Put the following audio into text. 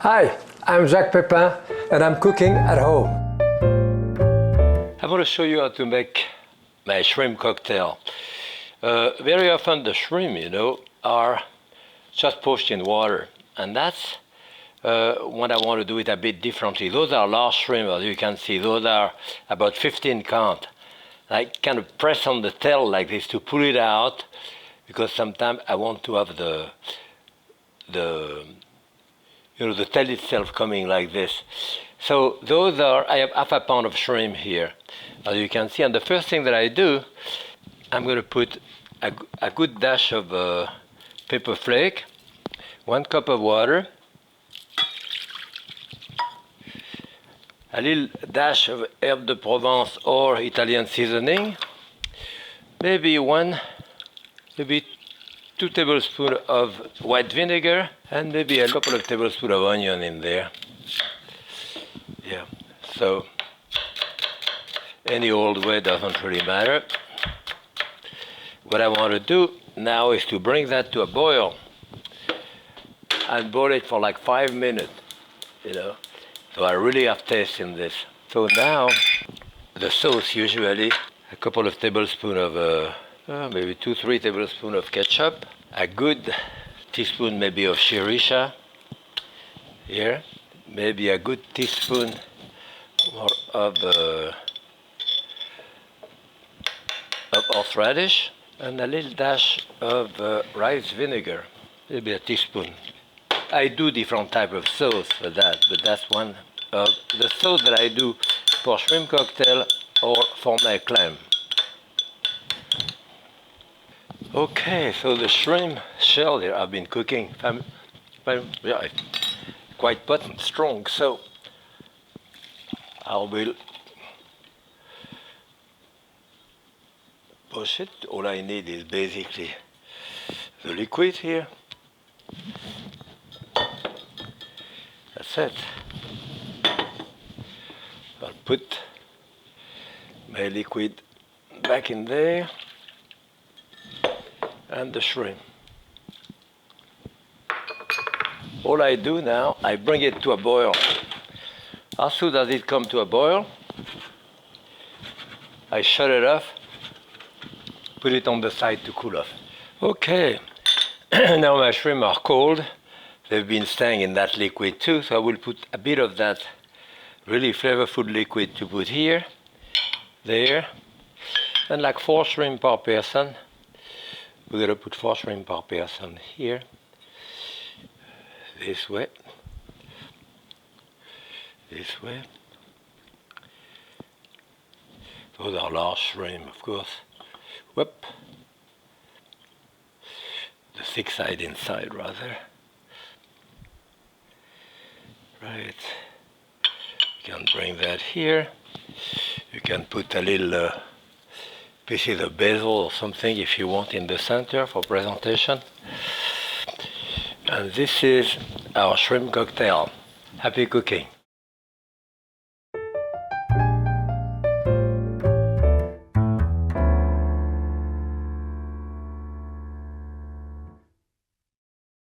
Hi, I'm Jacques Pépin and I'm cooking at home. I want to show you how to make my shrimp cocktail. Very often the shrimp, are just poached in water, and that's what I want to do it a bit differently. Those are large shrimp, as you can see. Those are about 15 count. I kind of press on the tail like this to pull it out, because sometimes I want to have the tail itself coming like this. So those are, I have half a pound of shrimp here, as you can see. And the first thing that I do, I'm going to put a good dash of pepper flake, 1 cup of water, a little dash of herbe de Provence or Italian seasoning, maybe 2 tablespoons of white vinegar, and maybe a couple of tablespoons of onion in there. Yeah, so any old way doesn't really matter. What I want to do now is to bring that to a boil and boil it for like 5 minutes, So I really have taste in this. So now the sauce, usually a couple of tablespoons of maybe 2-3 tablespoons of ketchup, a good teaspoon maybe of Sriracha here, maybe a good teaspoon of horseradish, and a little dash of rice vinegar, maybe a teaspoon. I do different type of sauce for that, but that's one of the sauce that I do for shrimp cocktail or for my clam. Okay, so the shrimp shell here I've been cooking, quite potent, strong, so I will push it. All I need is basically the liquid here. That's it. I'll put my liquid back in there and the shrimp. All I do now, I bring it to a boil. As soon as it comes to a boil, I shut it off, put it on the side to cool off. Okay, now my shrimp are cold. They've been staying in that liquid too, so I will put a bit of that really flavorful liquid to put here, there, and like 4 shrimp per person. We're going to put 4 shrimp per person here, this way, this way. Those are large shrimp, of course. Whoop. The thick side inside, rather. Right. You can bring that here. You can put a little pieces of basil or something if you want in the center for presentation. And this is our shrimp cocktail. Happy cooking.